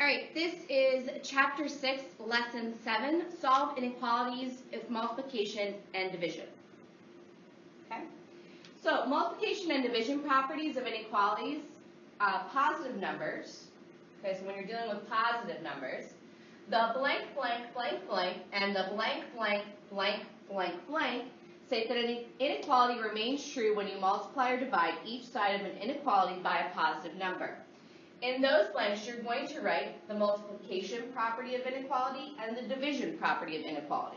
All right, this is Chapter 6, Lesson 7, Solve Inequalities with Multiplication and Division. Okay, so multiplication and division properties of inequalities, positive numbers. Okay, so when you're dealing with positive numbers, the blank, blank, blank, blank, and the blank, blank, blank, blank, blank state that an inequality remains true when you multiply or divide each side of an inequality by a positive number. In those blanks, you're going to write the multiplication property of inequality and the division property of inequality.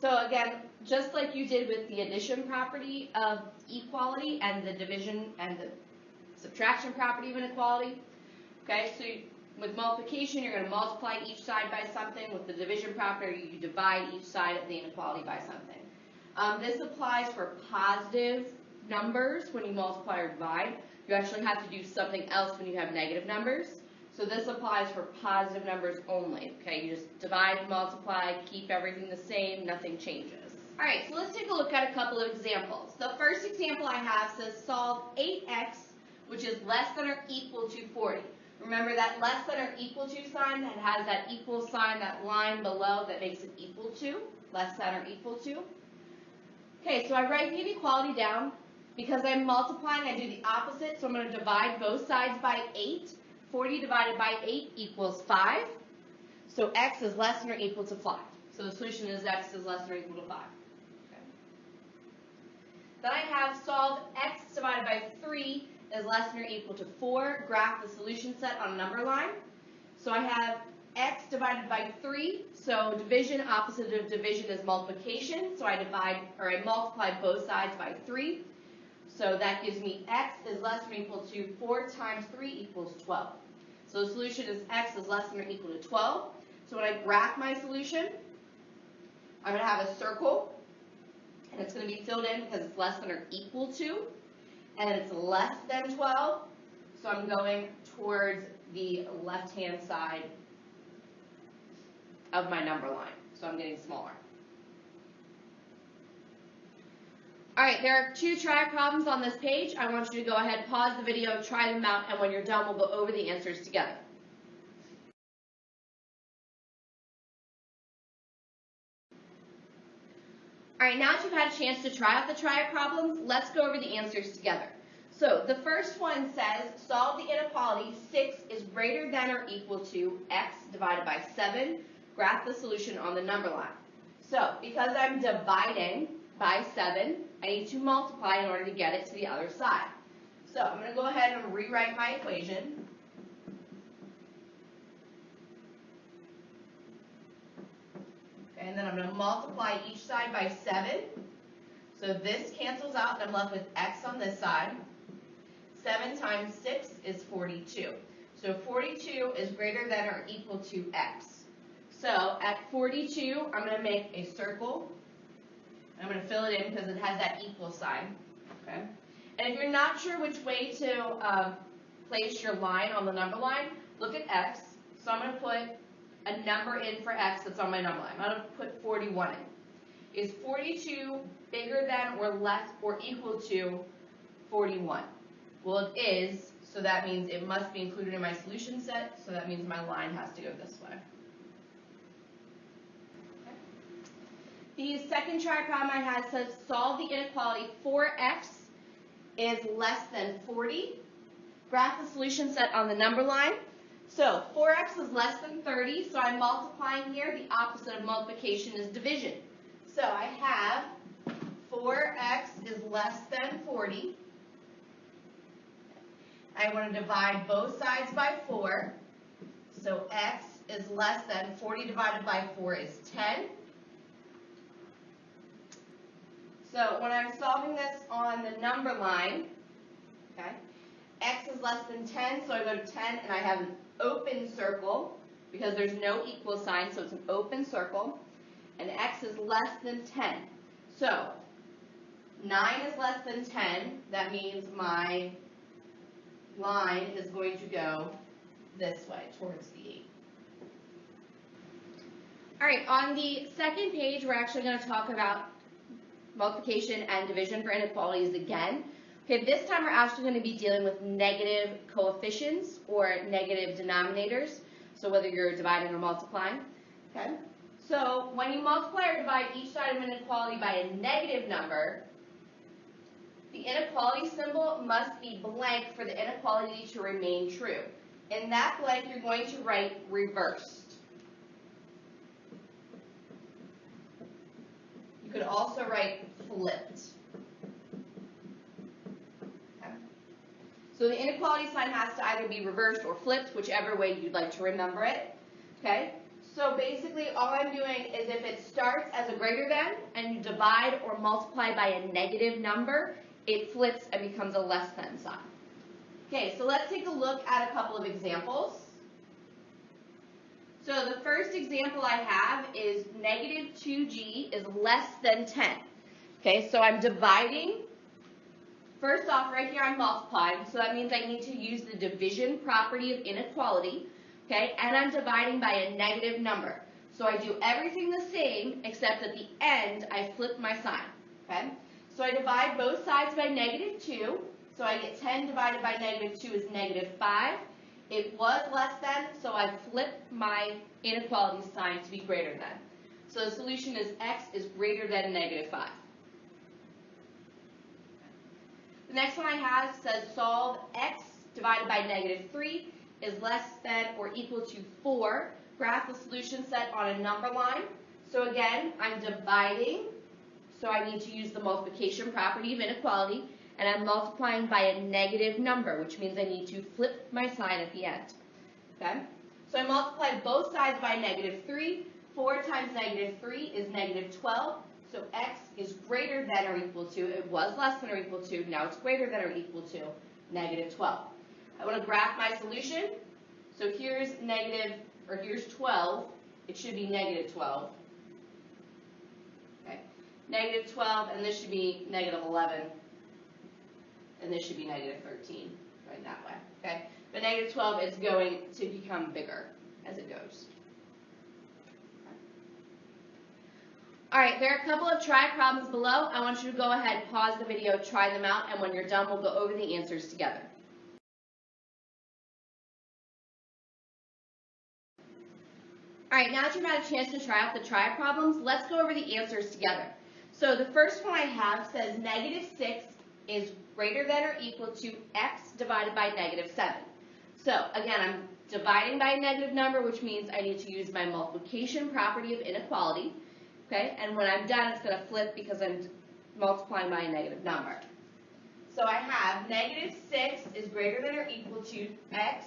So again, just like you did with the addition property of equality and the division and the subtraction property of inequality, okay, so with multiplication, you're going to multiply each side by something. With the division property, you divide each side of the inequality by something. This applies for positive numbers when you multiply or divide. You actually have to do something else when you have negative numbers. So this applies for positive numbers only. Okay, you just divide, multiply, keep everything the same, nothing changes. All right, so let's take a look at a couple of examples. The first example I have says solve 8x, which is less than or equal to 40. Remember that less than or equal to sign that has that equal sign, that line below that makes it equal to, less than or equal to. Okay, so I write the inequality down. Because I'm multiplying, I do the opposite, so I'm going to divide both sides by 8. 40 divided by 8 equals 5. So x is less than or equal to 5. So the solution is x is less than or equal to 5. Okay. Then I have solve x divided by 3 is less than or equal to 4. Graph the solution set on a number line. So I have x divided by 3. So division, opposite of division is multiplication. So I multiply both sides by 3. So that gives me x is less than or equal to 4 times 3 equals 12. So the solution is x is less than or equal to 12. So when I graph my solution, I'm going to have a circle. And it's going to be filled in because it's less than or equal to. And it's less than 12. So I'm going towards the left-hand side of my number line. So I'm getting smaller. All right, there are 2 try problems on this page. I want you to go ahead, pause the video, try them out, and when you're done, we'll go over the answers together. All right, now that you've had a chance to try out the try problems, let's go over the answers together. So the first one says, solve the inequality 6 is greater than or equal to x divided by 7. Graph the solution on the number line. So because I'm dividing by 7, I need to multiply in order to get it to the other side. So I'm going to go ahead and rewrite my equation. Okay, and then I'm going to multiply each side by 7. So this cancels out, and I'm left with x on this side. 7 times 6 is 42. So 42 is greater than or equal to x. So at 42, I'm going to make a circle. I'm going to fill it in because it has that equal sign. Okay. And if you're not sure which way to place your line on the number line, look at x. So I'm going to put a number in for x that's on my number line. I'm going to put 41 in. Is 42 bigger than or less or equal to 41? Well, it is, so that means it must be included in my solution set, so that means my line has to go this way. The second try problem I had says solve the inequality 4x is less than 40. Graph the solution set on the number line. So 4x is less than 30, so I'm multiplying here. The opposite of multiplication is division. So I have 4x is less than 40. I want to divide both sides by 4. So x is less than 40 divided by 4 is 10. So when I'm solving this on the number line, okay, x is less than 10, so I go to 10 and I have an open circle because there's no equal sign, so it's an open circle, and x is less than 10. So 9 is less than 10, that means my line is going to go this way towards the 8. All right, on the second page, we're actually going to talk about multiplication and division for inequalities again. Okay, this time we're actually going to be dealing with negative coefficients or negative denominators, so whether you're dividing or multiplying. Okay, so when you multiply or divide each side of an inequality by a negative number, the inequality symbol must be blank for the inequality to remain true. In that blank, you're going to write reversed. You could also write flipped. Okay. So the inequality sign has to either be reversed or flipped, whichever way you'd like to remember it. Okay. So basically, all I'm doing is if it starts as a greater than and you divide or multiply by a negative number, it flips and becomes a less than sign. Okay, so let's take a look at a couple of examples. So the first example I have is negative 2g is less than 10. Okay, so I'm dividing. First off, right here I'm multiplying, so that means I need to use the division property of inequality. Okay, and I'm dividing by a negative number. So I do everything the same, except at the end I flip my sign. Okay, so I divide both sides by negative 2. So I get 10 divided by negative 2 is negative 5. It was less than, so I flip my inequality sign to be greater than. So the solution is x is greater than negative 5. The next one I have says solve x divided by negative 3 is less than or equal to 4. Graph the solution set on a number line. So again, I'm dividing, so I need to use the multiplication property of inequality. And I'm multiplying by a negative number, which means I need to flip my sign at the end. Okay? So I multiply both sides by negative 3. 4 times negative 3 is negative 12. So x is greater than or equal to, it was less than or equal to, now it's greater than or equal to negative 12. I want to graph my solution. So here's here's 12. It should be negative 12. Okay? Negative 12, and this should be negative 11. And this should be negative 13, right that way, okay? But negative 12 is going to become bigger as it goes. Okay. All right, there are a couple of try problems below. I want you to go ahead, pause the video, try them out, and when you're done, we'll go over the answers together. All right, now that you've had a chance to try out the try problems, let's go over the answers together. So the first one I have says negative 6 is greater than or equal to x divided by negative 7. So again, I'm dividing by a negative number, which means I need to use my multiplication property of inequality. Okay, and when I'm done, it's going to flip because I'm multiplying by a negative number. So I have negative 6 is greater than or equal to x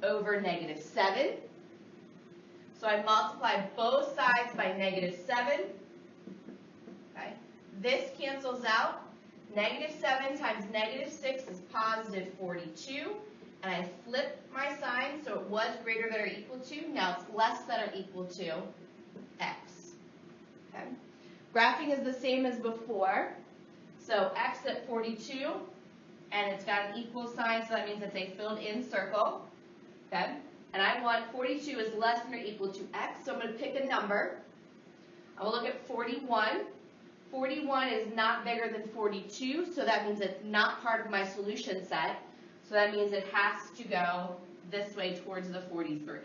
over negative 7. So I multiply both sides by negative 7. Okay, this cancels out. Negative 7 times negative 6 is positive 42, and I flip my sign, so it was greater than or equal to, now it's less than or equal to x. Okay. Graphing is the same as before, so x at 42, and it's got an equal sign, so that means it's a filled-in circle. Okay. And I want 42 is less than or equal to x, so I'm going to pick a number. I will look at 41. 41 is not bigger than 42, so that means it's not part of my solution set. So that means it has to go this way towards the 43.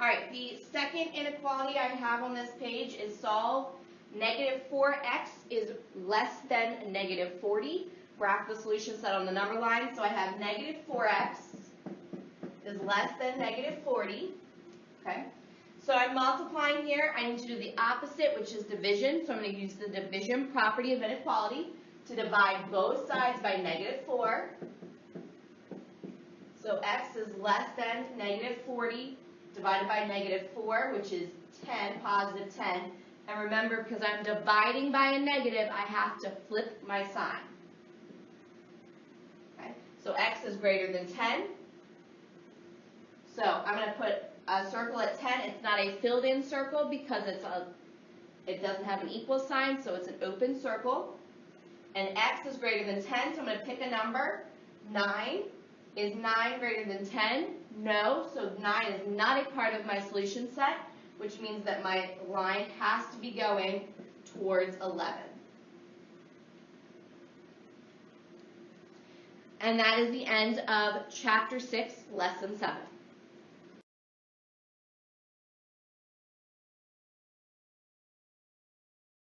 All right, the second inequality I have on this page is solve negative 4x is less than negative 40. Graph the solution set on the number line. So I have negative 4x is less than negative 40. Okay. So I'm multiplying here. I need to do the opposite, which is division. So I'm going to use the division property of inequality to divide both sides by negative 4. So x is less than negative 40 divided by negative 4, which is 10, positive 10. And remember, because I'm dividing by a negative, I have to flip my sign. Okay? So x is greater than 10. So I'm going to put a circle at 10. It's not a filled-in circle because it doesn't have an equal sign, so it's an open circle. And x is greater than 10, so I'm going to pick a number, 9. Is 9 greater than 10? No, so 9 is not a part of my solution set, which means that my line has to be going towards 11. And that is the end of Chapter 6, Lesson 7.